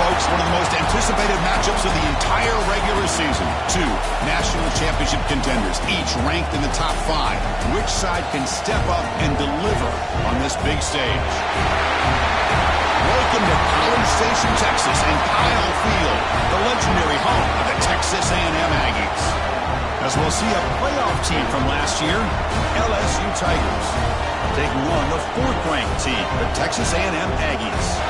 folks, one of the most anticipated matchups of the entire regular season. Two national championship contenders, each ranked in the top 5. Which side can step up and deliver on this big stage? Welcome to College Station, Texas, and Kyle Field, the legendary home of the Texas A&M Aggies. As we'll see a playoff team from last year, LSU Tigers, taking on the 4th-ranked team, the Texas A&M Aggies.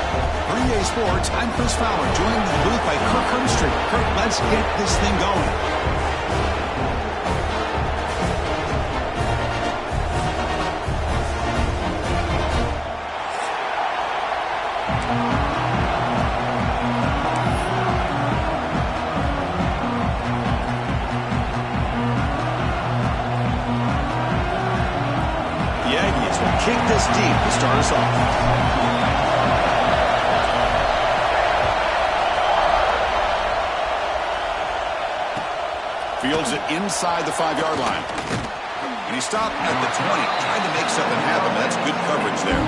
For EA Sports, I'm Chris Fowler, joined in the booth by Kirk Herbstreit. Kirk, let's get this thing going. Kick this deep to start us off. Fields it inside the 5-yard line. And he stopped at the 20, trying to make something happen, but that's good coverage there.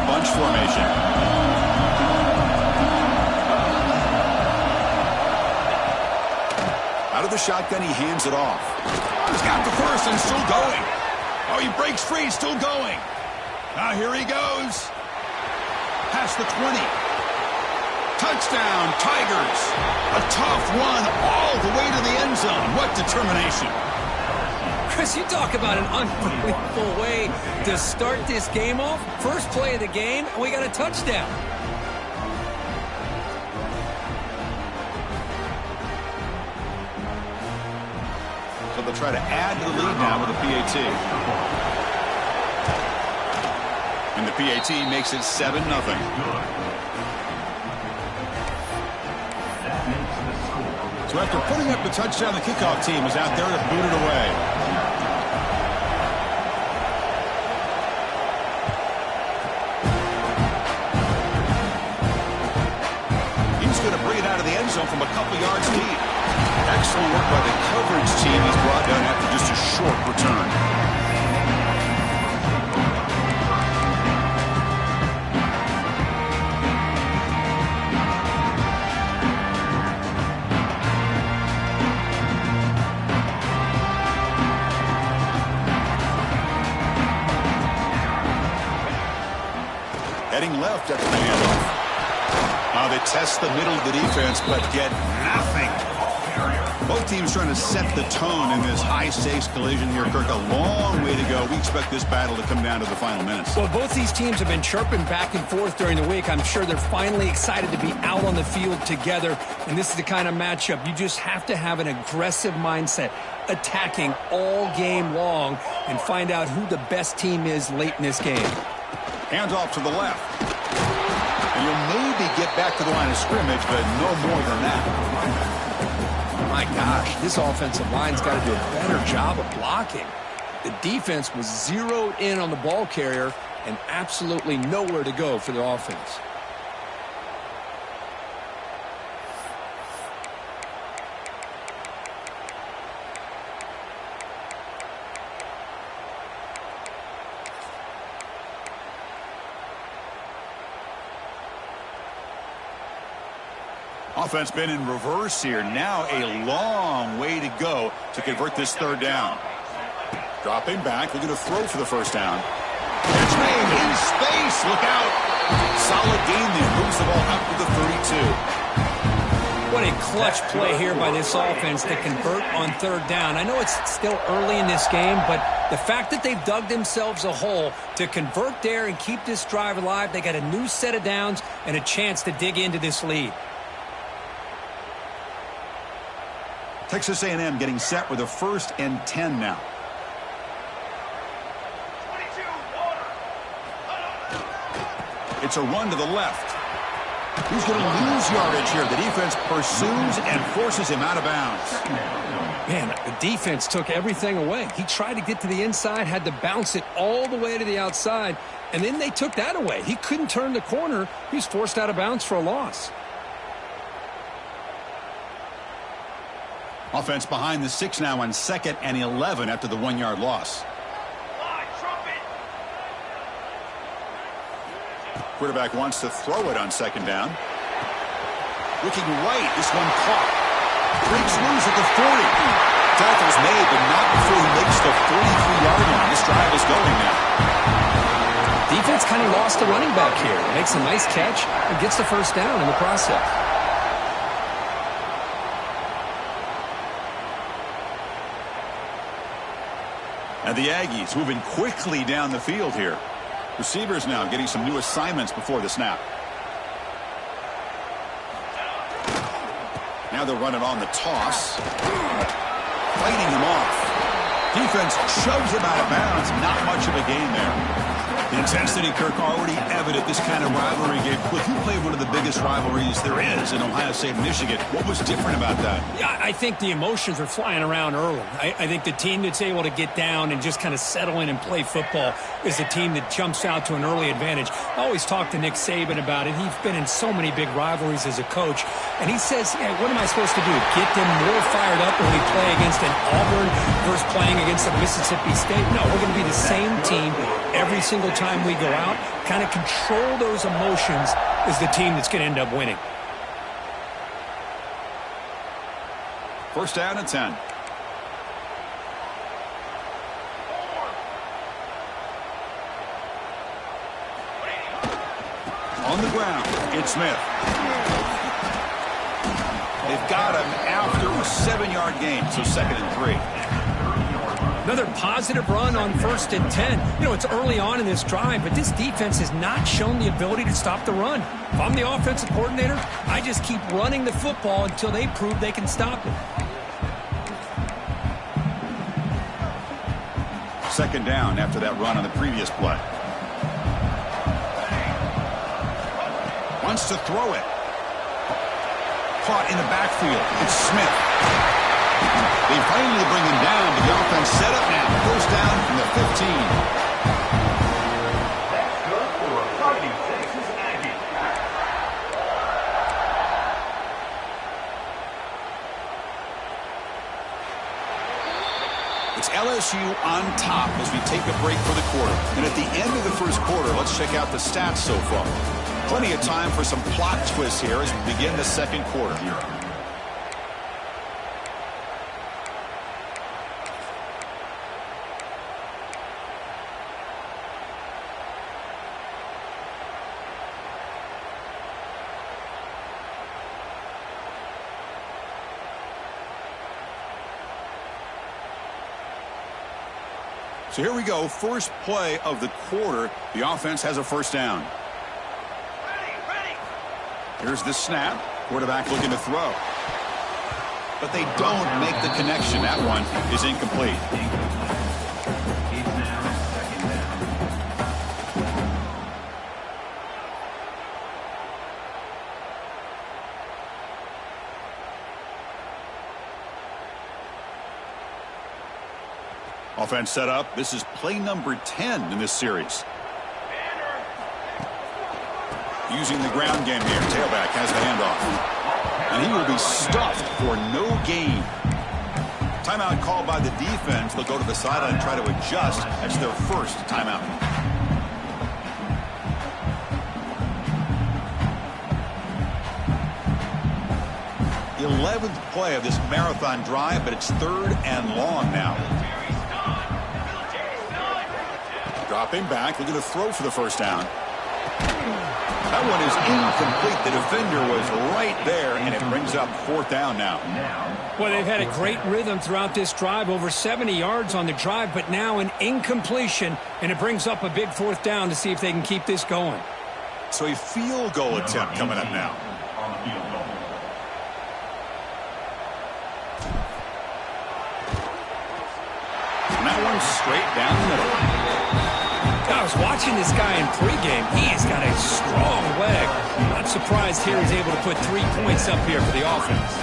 Bunch formation. Out of the shotgun, he hands it off. He's got the first and still going. Oh, he breaks free, still going. Now here he goes. Past the 20. Touchdown, Tigers. A tough one all the way to the end zone. What determination. Chris, you talk about an unbelievable way to start this game off. First play of the game, and we got a touchdown. So they'll try to add to the lead now with a PAT. And the PAT makes it 7-0. So after putting up the touchdown, the kickoff team is out there to boot it away. Zone from a couple yards deep. Excellent work by the coverage team. He's brought down after just a short return. Heading left after the handoff. They test the middle of the defense, but get nothing. Both teams trying to set the tone in this high-stakes collision here, Kirk. A long way to go. We expect this battle to come down to the final minutes. Well, both these teams have been chirping back and forth during the week. I'm sure they're finally excited to be out on the field together, and this is the kind of matchup you just have to have an aggressive mindset, attacking all game long, and find out who the best team is late in this game. Hands off to the left. And you'll maybe get back to the line of scrimmage, but no more than that. My gosh, this offensive line's got to do a better job of blocking. The defense was zeroed in on the ball carrier and absolutely nowhere to go for the offense. Offense been in reverse here. Now a long way to go to convert this third down. Dropping back, looking to throw for the first down. Catch made in space. Look out. Solid gain there. Moves the ball up to the 32. What a clutch play here by this offense to convert on third down. I know it's still early in this game, but the fact that they've dug themselves a hole to convert there and keep this drive alive, they got a new set of downs and a chance to dig into this lead. Texas A&M getting set with a 1st and 10 now. It's a run to the left. He's going to lose yardage here. The defense pursues and forces him out of bounds. Man, the defense took everything away. He tried to get to the inside, had to bounce it all the way to the outside, and then they took that away. He couldn't turn the corner. He was forced out of bounds for a loss. Offense behind the 6 now on 2nd and 11 after the 1-yard loss. Quarterback wants to throw it on 2nd down. Looking right, this one caught. Breaks loose at the 40. Tackle's made, but not before he makes the 43-yard line. This drive is going now. Defense kind of lost the running back here. Makes a nice catch and gets the first down in the process. And the Aggies moving quickly down the field here. Receivers now getting some new assignments before the snap. Now they're running on the toss. Fighting him off. Defense shoves him out of bounds. Not much of a gain there. The intensity, Kirk, already evident this kind of rivalry game. Look, you played one of the biggest rivalries there is in Ohio State and Michigan. What was different about that? Yeah, I think the emotions are flying around early. I think the team that's able to get down and just kind of settle in and play football is the team that jumps out to an early advantage. I always talk to Nick Saban about it. He's been in so many big rivalries as a coach, and he says, yeah, what am I supposed to do? Get them more fired up when we play against an Auburn versus playing against a Mississippi State? No, we're going to be the same team every single time we go out. Kind of control those emotions is the team that's going to end up winning. First down and 10. On the ground, it's Smith. They've got him after a 7-yard gain, so 2nd and 3. Another positive run on 1st and 10. You know, it's early on in this drive, but this defense has not shown the ability to stop the run. If I'm the offensive coordinator, I just keep running the football until they prove they can stop it. 2nd down after that run on the previous play. Wants to throw it. Caught in the backfield. It's Smith. They finally bring him down, but the offense set up now. First down from the 15. That's good for a fighting Texas Aggie. It's LSU on top as we take a break for the quarter. And at the end of the first quarter, let's check out the stats so far. Plenty of time for some plot twists here as we begin the second quarter. So here we go, first play of the quarter. The offense has a first down. Here's the snap. Quarterback looking to throw. But they don't make the connection. That one is incomplete. Offense set up. This is play number 10 in this series. Using the ground game here. Tailback has the handoff. And he will be stuffed for no gain. Timeout called by the defense. They'll go to the sideline and try to adjust. That's their first timeout. The 11th play of this marathon drive, but it's 3rd and long now. Dropping back, looking to throw for the first down. That one is incomplete. The defender was right there, and it brings up 4th down now. Well, they've had a great rhythm throughout this drive, over 70 yards on the drive, but now an incompletion, and it brings up a big 4th down to see if they can keep this going. So a field goal attempt coming up now. And that one's straight down the middle. I was watching this guy in pregame. He's got a strong leg. Not surprised here he's able to put 3 points up here for the offense.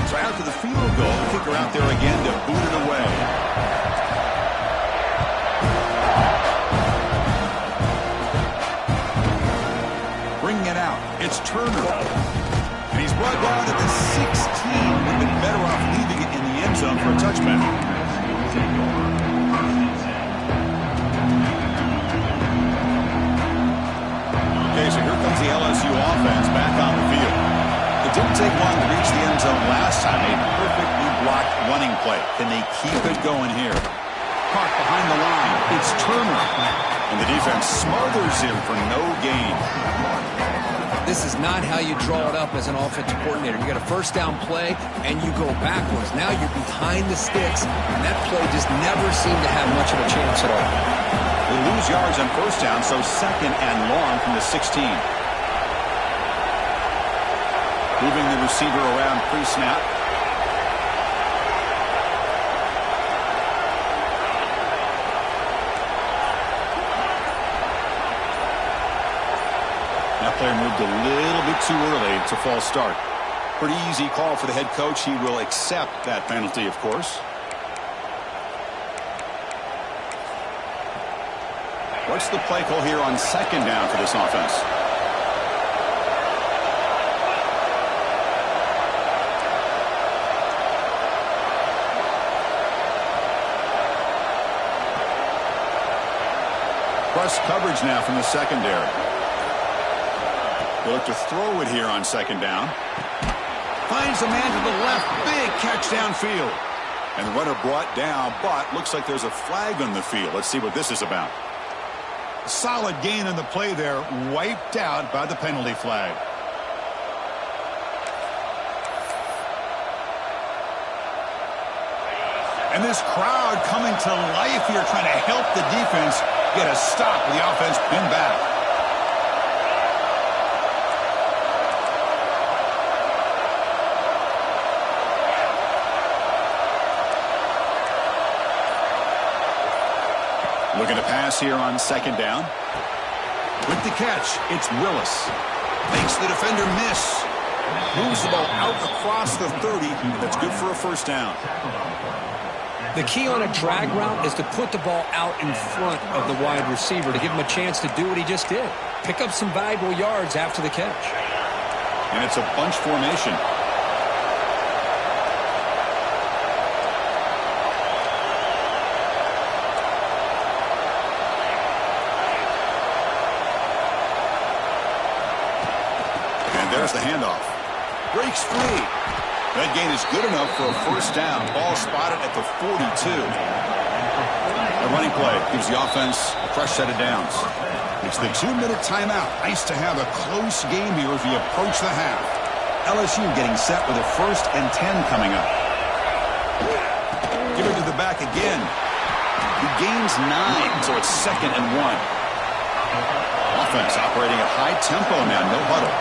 So after the field goal, the kicker out there again to boot it away. Bringing it out. It's Turner. And he's brought down to the would have been better off leaving it in the end zone for a touchback. Okay, so here comes the LSU offense back on the field. It didn't take long to reach the end zone last time. A perfectly blocked running play. Can they keep it going here? Park behind the line. It's Turner. And the defense smothers him for no gain. This is not how you draw it up as an offensive coordinator. You got a first down play, and you go backwards. Now you're behind the sticks, and that play just never seemed to have much of a chance at all. They lose yards on first down, so second and long from the 16. Moving the receiver around pre-snap. That player moved a little bit too early. It's a false start. Pretty easy call for the head coach. He will accept that penalty, of course. What's the play call here on second down for this offense? Press coverage now from the secondary. They look to throw it here on second down. Finds a man to the left. Big catch downfield. And the runner brought down, but looks like there's a flag on the field. Let's see what this is about. Solid gain on the play there. Wiped out by the penalty flag. And this crowd coming to life here trying to help the defense get a stop with the offense pinned back. Looking to pass here on second down. With the catch, it's Willis. Makes the defender miss. Moves the ball out across the 30. That's good for a first down. The key on a drag route is to put the ball out in front of the wide receiver to give him a chance to do what he just did. Pick up some valuable yards after the catch. And it's a bunch formation. There's the handoff. Breaks free. That gain is good enough for a first down. Ball spotted at the 42. The running play gives the offense a fresh set of downs. It's the 2-minute timeout. Nice to have a close game here as we approach the half. LSU getting set with a 1st and 10 coming up. Give it to the back again. He gains 9, so it's 2nd and 1. Offense operating at high tempo now. No huddle.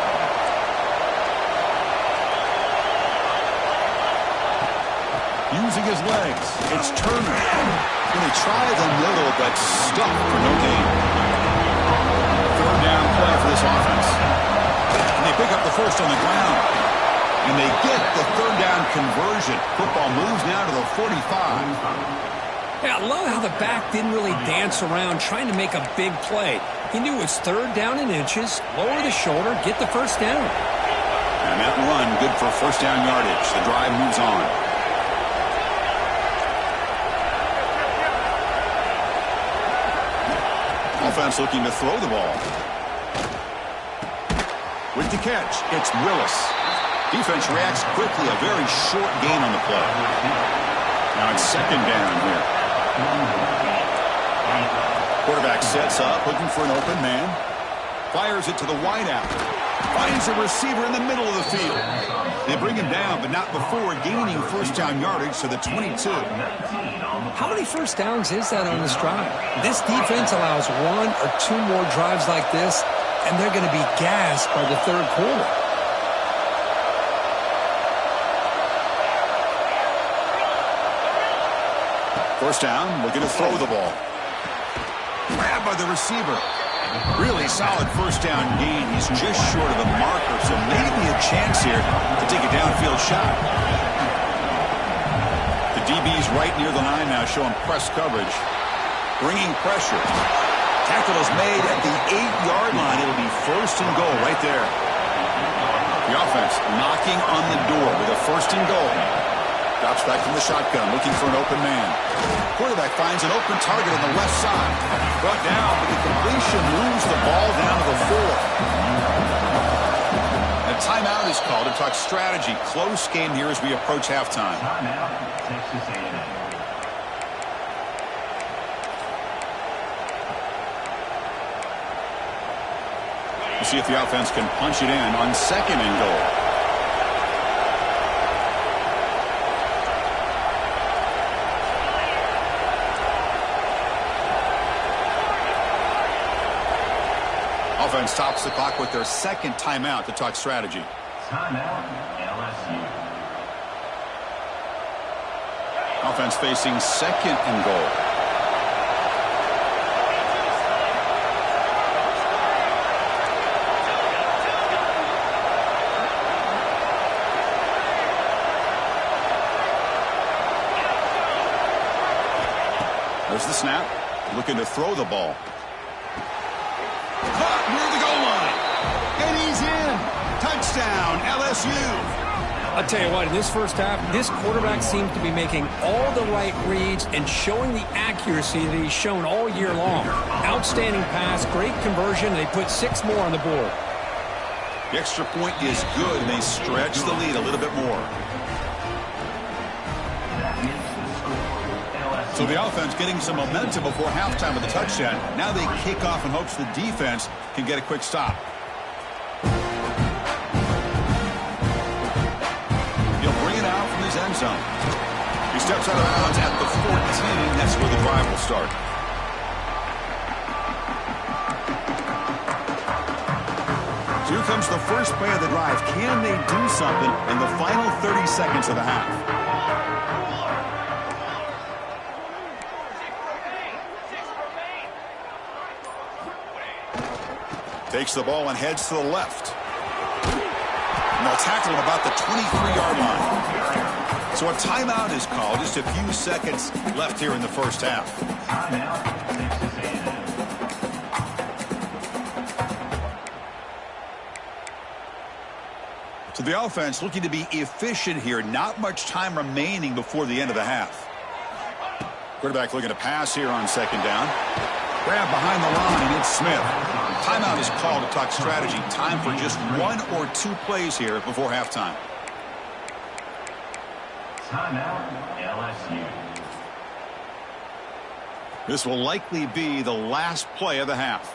Using his legs, it's Turner. And they try the middle, but stuffed for no gain. 3rd down play for this offense. And they pick up the first on the ground. And they get the 3rd down conversion. Football moves now to the 45. Yeah, I love how the back didn't really dance around trying to make a big play. He knew it's 3rd down in inches, lower the shoulder, get the first down. And that run, good for first down yardage. The drive moves on. Offense looking to throw the ball. With the catch, it's Willis. Defense reacts quickly. A very short gain on the play. Now it's 2nd down here. Quarterback sets up, looking for an open man. Fires it to the wideout. Finds a receiver in the middle of the field. They bring him down, but not before gaining first down yardage to the 22. How many first downs is that on this drive? This defense allows 1 or 2 more drives like this, and they're going to be gassed by the 3rd quarter. First down, looking to throw the ball. Grabbed by the receiver. Really solid first down gain. He's just short of the marker, so maybe a chance here to take a downfield shot. The DB's right near the line now, showing press coverage. Bringing pressure. Tackle is made at the 8-yard line. It'll be 1st and goal right there. The offense knocking on the door with a 1st and goal. Drops back from the shotgun, looking for an open man. Quarterback finds an open target on the left side. Brought down, but the completion moves the ball down to the 4. A timeout is called to talk strategy. Close game here as we approach halftime. Timeout, Texas A&M. We'll see if the offense can punch it in on 2nd and goal. Offense stops the clock with their 2nd timeout to talk strategy. Timeout, LSU. Offense facing 2nd and goal. There's the snap. Looking to throw the ball. Caught near the goal line. And he's in. Touchdown, LSU. I'll tell you what, in this first half, this quarterback seems to be making all the right reads and showing the accuracy that he's shown all year long. Outstanding pass, great conversion. They put 6 more on the board. The extra point is good, and they stretch the lead a little bit more. So the offense getting some momentum before halftime with the touchdown. Now they kick off in hopes the defense can get a quick stop. He'll bring it out from his end zone. He steps out of bounds at the 14. That's where the drive will start. So here comes the first play of the drive. Can they do something in the final 30 seconds of the half? Takes the ball and heads to the left. And they'll tackle him about the 23-yard line. So a timeout is called. Just a few seconds left here in the first half. Timeout, Texas A&M. So the offense looking to be efficient here. Not much time remaining before the end of the half. Quarterback looking to pass here on 2nd down. Grab behind the line. It's Smith. Timeout is called to talk strategy. Time for just 1 or 2 plays here before halftime. Timeout, LSU. This will likely be the last play of the half.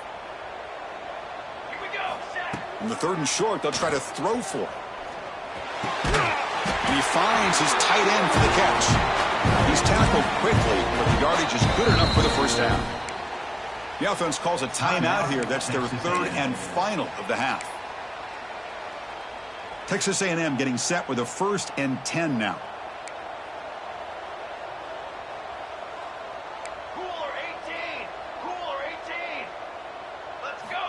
Here we go. On the 3rd and short, they'll try to throw for it. And he finds his tight end for the catch. He's tackled quickly, but the yardage is good enough for the first down. The offense calls a timeout here. That's their 3rd and final of the half. Texas A&M getting set with a 1st and 10 now. Cooler 18. Cooler 18. Let's go.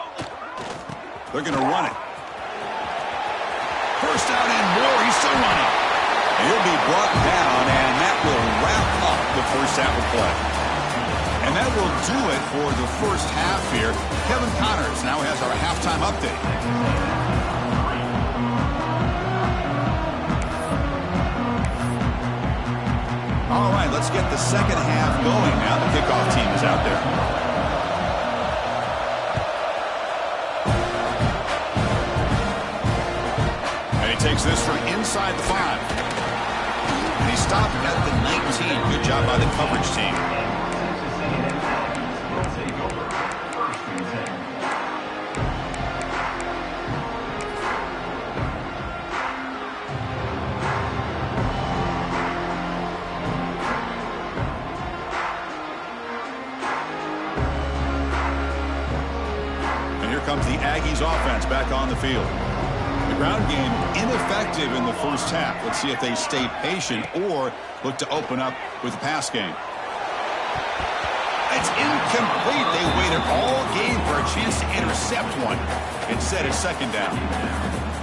They're going to run it. First down and more. He's still running. And he'll be brought down, and that will wrap up the first half of play. And that will do it for the first half here. Kevin Connors now has our halftime update. All right, let's get the second half going now. The kickoff team is out there. And he takes this from inside the 5. And he stopped at the 19. Good job by the coverage team. Comes the Aggies offense back on the field. The ground game ineffective in the first half. Let's see if they stay patient or look to open up with the pass game. It's incomplete. They waited all game for a chance to intercept one. Instead, it's 2nd down.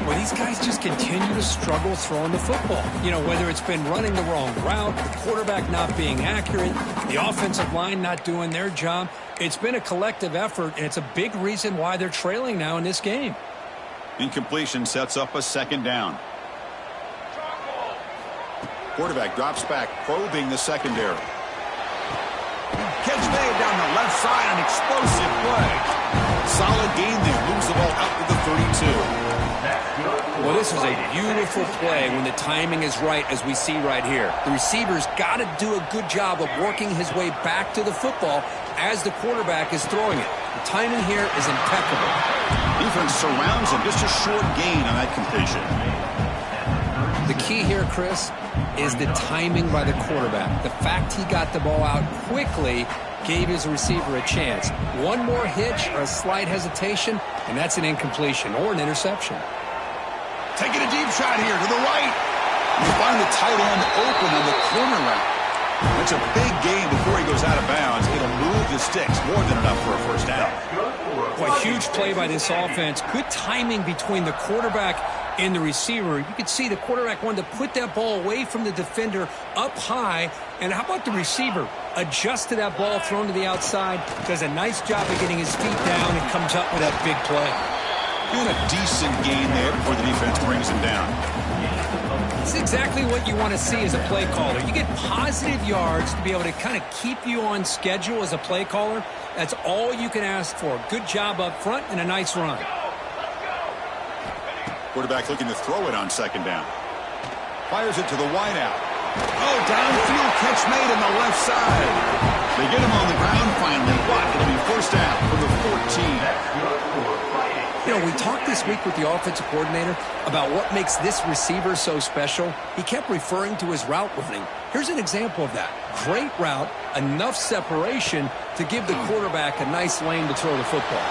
Well, these guys just continue to struggle throwing the football. You know, whether it's been running the wrong route, the quarterback not being accurate, the offensive line not doing their job. It's been a collective effort, and it's a big reason why they're trailing now in this game. Incompletion sets up a second down. Quarterback drops back, probing the secondary. Catch made down the left side, an explosive play. Solid gain there, moves the ball out to the 32. Well, this is a beautiful play when the timing is right, as we see right here. The receiver's got to do a good job of working his way back to the football as the quarterback is throwing it. The timing here is impeccable. Defense surrounds him, just a short gain on that completion. The key here, Chris, is the timing by the quarterback. The fact he got the ball out quickly gave his receiver a chance. One more hitch or a slight hesitation, and that's an incompletion or an interception. Taking a deep shot here to the right. You find the tight end open on the corner route. That's a big gain before he goes out of bounds. It'll move the sticks, more than enough for a first down. Boy, huge play by this offense. Good timing between the quarterback and the receiver. You could see the quarterback wanted to put that ball away from the defender up high. And how about the receiver? Adjusted that ball, thrown to the outside. Does a nice job of getting his feet down and comes up with that big play. Doing a decent gain there before the defense brings him down. This is exactly what you want to see as a play caller. You get positive yards to be able to kind of keep you on schedule as a play caller. That's all you can ask for. Good job up front and a nice run. Quarterback looking to throw it on second down. Fires it to the wideout. Oh, downfield catch made on the left side. They get him on the ground finally. What? It'll be first down from the 14. You know, we talked this week with the offensive coordinator about what makes this receiver so special. He kept referring to his route running. Here's an example of that. Great route, enough separation to give the quarterback a nice lane to throw the football.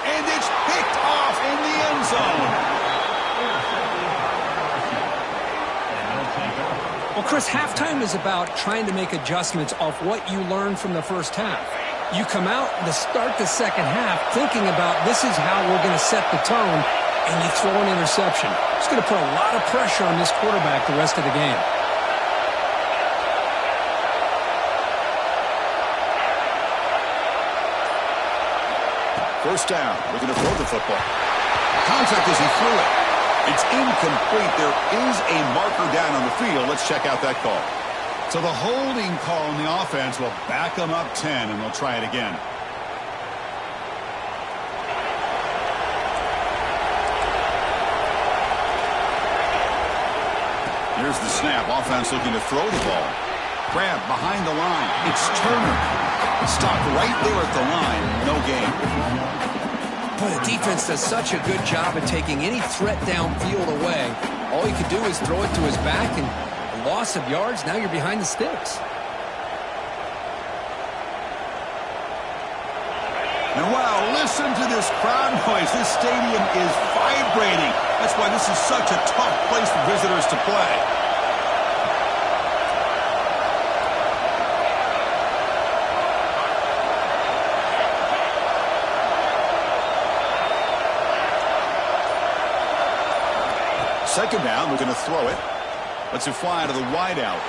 And it's picked off in the end zone. Well, Chris, halftime is about trying to make adjustments off what you learned from the first half. You come out to start the second half thinking about this is how we're going to set the tone, and you throw an interception. It's going to put a lot of pressure on this quarterback the rest of the game. First down, looking to throw the football. Contact as he threw it. It's incomplete. There is a marker down on the field. Let's check out that call. So the holding call on the offense will back them up 10, and they'll try it again. Here's the snap. Offense looking to throw the ball. Grab behind the line. It's Turner. Stopped right there at the line. No gain. Boy, the defense does such a good job of taking any threat downfield away. All he could do is throw it to his back, and a loss of yards, now you're behind the sticks. And wow, listen to this crowd noise. This stadium is vibrating. That's why this is such a tough place for visitors to play. Second down, we're going to throw it. Lets it fly out of the wideout.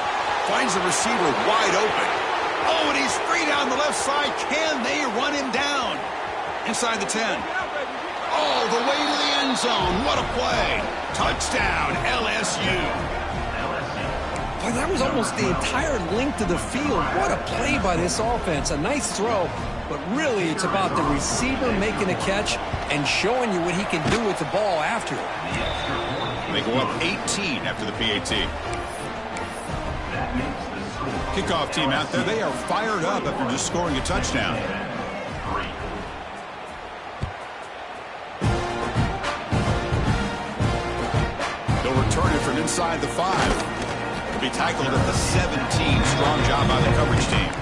Finds the receiver wide open. Oh, and he's free down the left side. Can they run him down? Inside the 10. All the way to the end zone. What a play. Touchdown, LSU. Boy, that was almost the entire length of the field. What a play by this offense. A nice throw, but really it's about the receiver making a catch and showing you what he can do with the ball after it. They go up 18 after the PAT. Kickoff team out there. They are fired up after just scoring a touchdown. They'll return it from inside the 5. It'll be tackled at the 17. Strong job by the coverage team.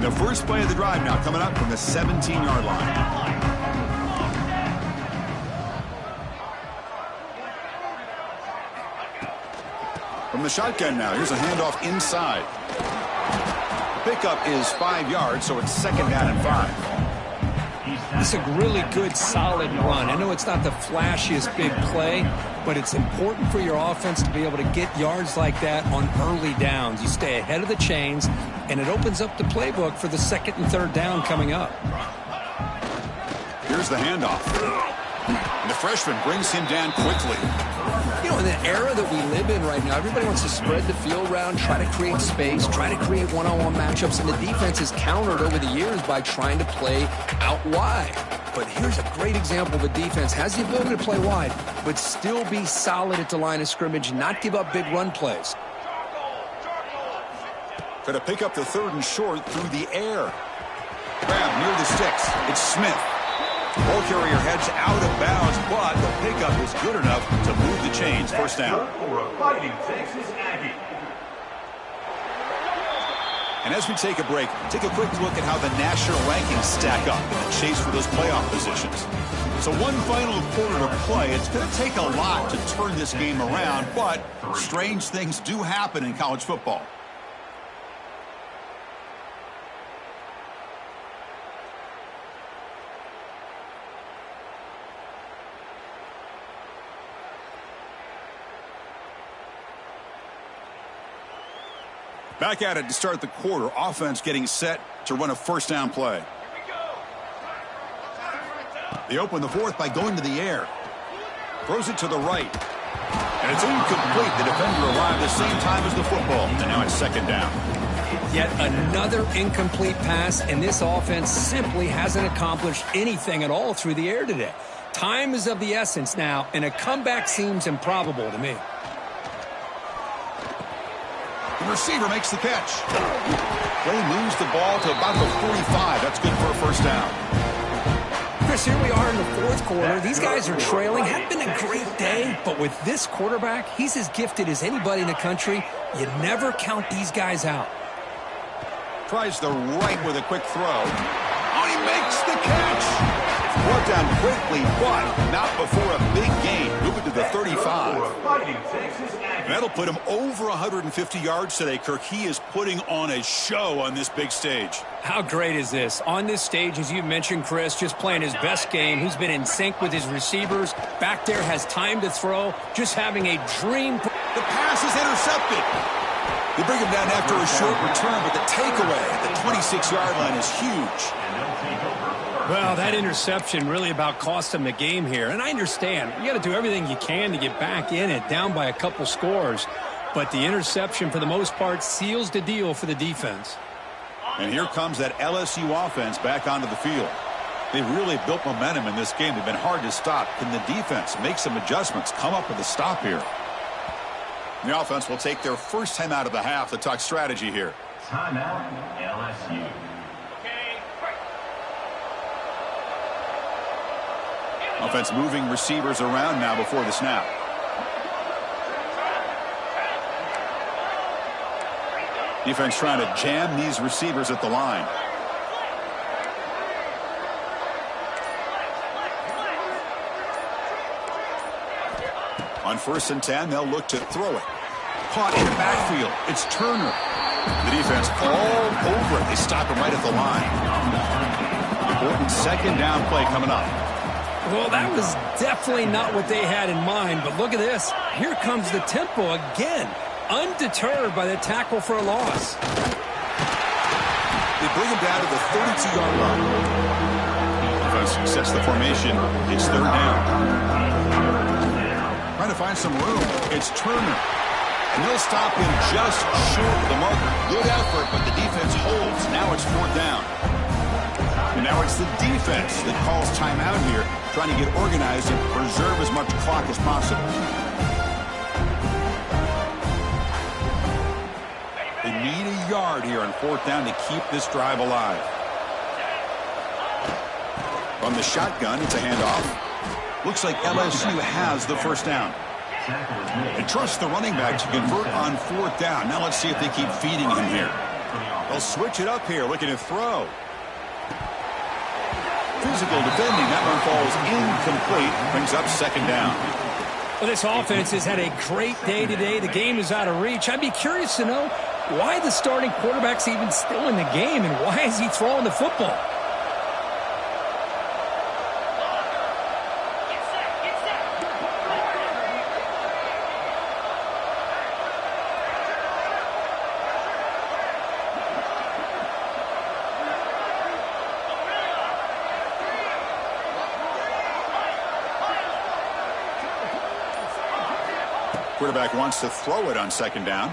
The first play of the drive now coming up from the 17-yard line. From the shotgun now, here's a handoff inside. pickup is 5 yards, so it's second down and 5. It's a really good, solid run. I know it's not the flashiest big play, but it's important for your offense to be able to get yards like that on early downs. You stay ahead of the chains, and it opens up the playbook for the second and third down coming up. Here's the handoff. And the freshman brings him down quickly. You know, in the era that we live in right now, everybody wants to spread the field around, try to create space, try to create one-on-one matchups, and the defense is countered over the years by trying to play out wide. But here's a great example of a defense has the ability to play wide, but still be solid at the line of scrimmage, not give up big run plays. Going to pick up the 3rd and short through the air. Grab near the sticks. It's Smith. Ball carrier heads out of bounds, but the pickup is good enough to move the chains. First down. For a Fighting Texas Aggie. And as we take a break, take a quick look at how the national rankings stack up in the chase for those playoff positions. So one final quarter to play. It's going to take a lot to turn this game around, but strange things do happen in college football. Back at it to start the quarter. Offense getting set to run a first down play. They open the 4th by going to the air. Throws it to the right. And it's incomplete. The defender arrived the same time as the football. And now it's second down. Yet another incomplete pass, and this offense simply hasn't accomplished anything at all through the air today. Time is of the essence now, and a comeback seems improbable to me. The receiver makes the catch. Play moves the ball to about the 45. That's good for a first down. Chris, here we are in the 4th quarter. These guys are trailing. Had been a great day, but with this quarterback, he's as gifted as anybody in the country. You never count these guys out. Tries the right with a quick throw. Oh, he makes the catch. Brought down quickly, but not before a big gain. Moving to the 35. That'll put him over 150 yards today, Kirk. He is putting on a show on this big stage. How great is this? On this stage, as you mentioned, Chris, just playing his best game. He's been in sync with his receivers. Back there, has time to throw. Just having a dream. The pass is intercepted. They bring him down after a short return, but the takeaway at the 26-yard line is huge. Well, that interception really about cost him the game here. And I understand. You got to do everything you can to get back in it, down by a couple scores. But the interception, for the most part, seals the deal for the defense. And here comes that LSU offense back onto the field. They've really built momentum in this game. They've been hard to stop. Can the defense make some adjustments, come up with a stop here? The offense will take their first time out of the half to talk strategy here. Timeout, LSU. Offense moving receivers around now before the snap. Defense trying to jam these receivers at the line. On 1st and 10, they'll look to throw it. Caught in the backfield. It's Turner. The defense all over it. They stop him right at the line. Important second down play coming up. Well, that was definitely not what they had in mind, but look at this. Here comes the tempo again, undeterred by the tackle for a loss. They bring him down to the 32-yard line. Defense sets the formation. It's third down. Trying to find some room. It's Turner. And they'll stop him just short of the marker. Good effort, but the defense holds. Now it's fourth down. And now it's the defense that calls timeout here, trying to get organized and preserve as much clock as possible. They need a yard here on fourth down to keep this drive alive. From the shotgun, it's a handoff. Looks like LSU has the first down. They trust the running back to convert on fourth down. Now let's see if they keep feeding him here. They'll switch it up here, looking to throw. Physical defending. That one falls incomplete. Brings up second down. Well, this offense has had a great day today. The game is out of reach. I'd be curious to know why the starting quarterback's even still in the game, and why is he throwing the football? Quarterback wants to throw it on second down.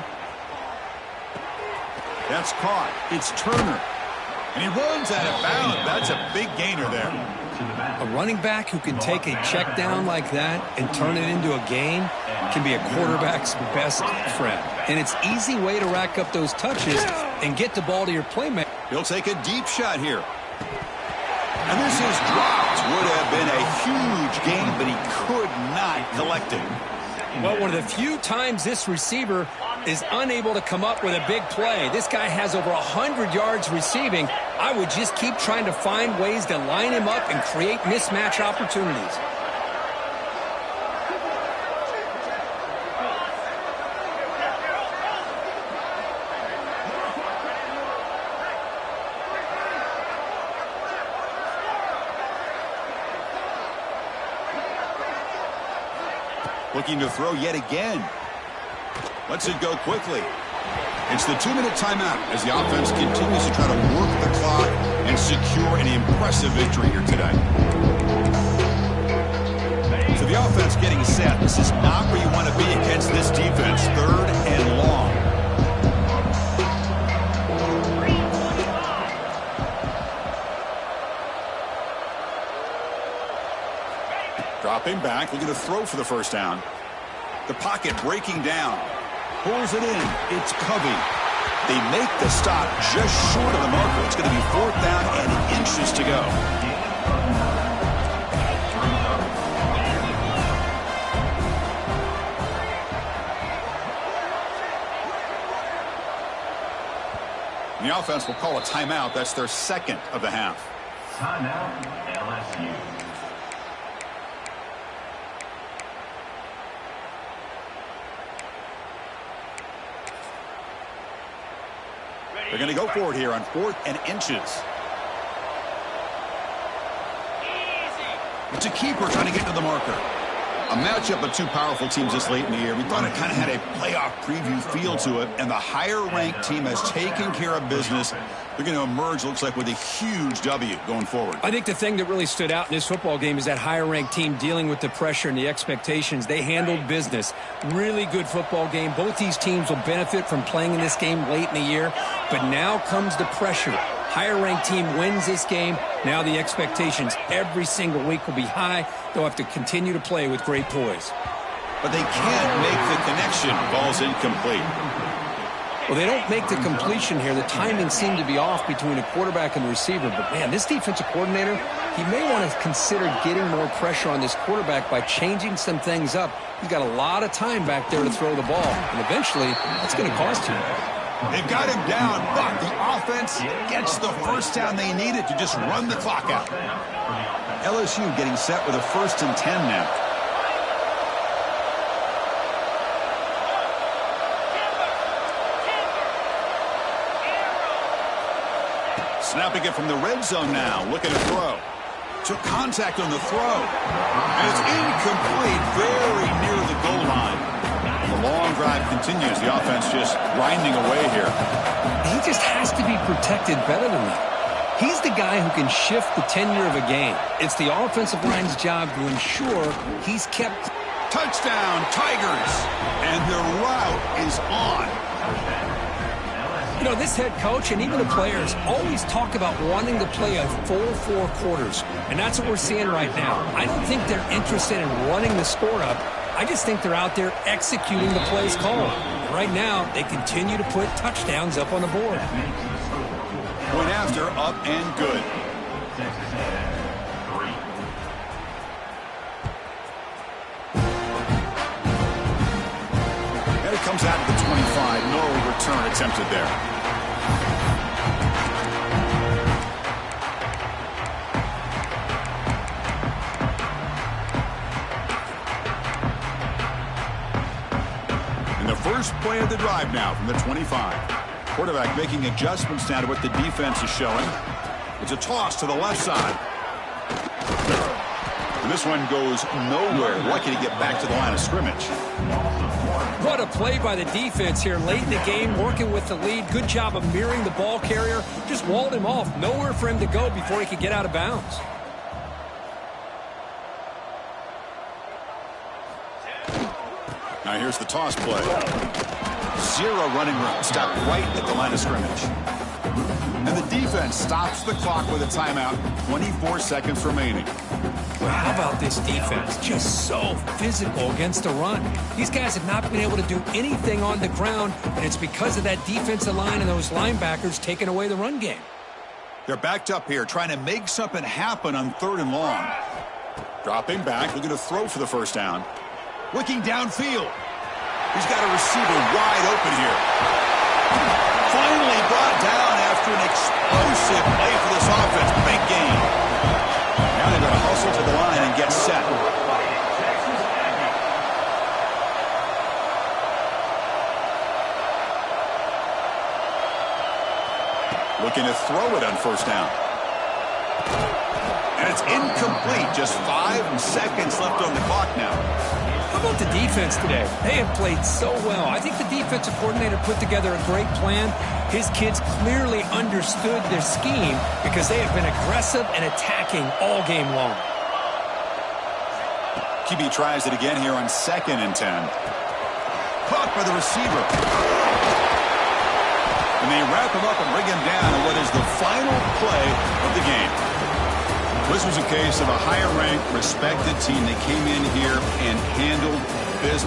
That's caught. It's Turner. And he runs out of bounds. That's a big gainer there. A running back who can take a check down like that and turn it into a gain can be a quarterback's best friend. And it's an easy way to rack up those touches and get the ball to your playmaker. He'll take a deep shot here. And this is dropped. Would have been a huge gain, but he could not collect it. Well, one of the few times this receiver is unable to come up with a big play. This guy has over 100 yards receiving. I would just keep trying to find ways to line him up and create mismatch opportunities. Looking to throw yet again. Lets it go quickly. It's the 2-minute timeout as the offense continues to try to work the clock and secure an impressive victory here today. So the offense getting set. This is not where you want to be against this defense. 3rd and long. Dropping back, looking to throw for the first down. The pocket breaking down. Pulls it in. It's Covey. They make the stop just short of the marker. It's going to be 4th down and inches to go. And the offense will call a timeout. That's their 2nd of the half. Timeout, LSU. They're going to go for it here on 4th and inches. It's a keeper trying to get to the marker. A matchup of two powerful teams this late in the year. We thought it kind of had a playoff preview feel to it, and the higher-ranked team has taken care of business. They're going to emerge, looks like, with a huge W going forward. I think the thing that really stood out in this football game is that higher-ranked team dealing with the pressure and the expectations. They handled business. Really good football game. Both these teams will benefit from playing in this game late in the year, but now comes the pressure. Higher-ranked team wins this game. Now the expectations every single week will be high. They'll have to continue to play with great poise. But they can't make the connection. Ball's incomplete. Well, they don't make the completion here. The timing seemed to be off between a quarterback and the receiver. But, man, this defensive coordinator, he may want to consider getting more pressure on this quarterback by changing some things up. He's got a lot of time back there to throw the ball. And eventually, that's going to cost you. They've got him down, but the offense gets the first down they needed to just run the clock out. LSU getting set with a 1st and 10 now. Snapping it from the red zone now, looking to throw. Took contact on the throw. And it's incomplete, very near the goal line. The long drive continues. The offense just grinding away here. He just has to be protected better than that. He's the guy who can shift the tenure of a game. It's the offensive line's job to ensure he's kept. Touchdown, Tigers. And the route is on. You know, this head coach and even the players always talk about wanting to play a full 4 quarters. And that's what we're seeing right now. I don't think they're interested in running the score up. I just think they're out there executing the plays called. Right now, they continue to put touchdowns up on the board. Point after, up and good. And it comes out to the 25. No return attempted there. First play of the drive now from the 25. Quarterback making adjustments now to what the defense is showing. It's a toss to the left side. And this one goes nowhere. Lucky to get back to the line of scrimmage. What a play by the defense here late in the game, working with the lead. Good job of mirroring the ball carrier. Just walled him off. Nowhere for him to go before he could get out of bounds. Now here's the toss play. Zero running room. Stopped right at the line of scrimmage. And the defense stops the clock with a timeout. 24 seconds remaining. Well, how about this defense? Just so physical against the run. These guys have not been able to do anything on the ground, and it's because of that defensive line and those linebackers taking away the run game. They're backed up here, trying to make something happen on 3rd and long. Dropping back, looking to throw for the first down. Looking downfield. He's got a receiver wide open here. Finally brought down after an explosive play for this offense. Big gain. Now they're going to hustle to the line and get set. Looking to throw it on first down. And it's incomplete. Just 5 seconds left on the clock now. How about the defense today? They have played so well. I think the defensive coordinator put together a great plan. His kids clearly understood their scheme because they have been aggressive and attacking all game long. QB tries it again here on 2nd and 10. Caught by the receiver. And they wrap him up and bring him down in what is the final play of the game. This was a case of a higher-ranked, respected team that came in here and handled business.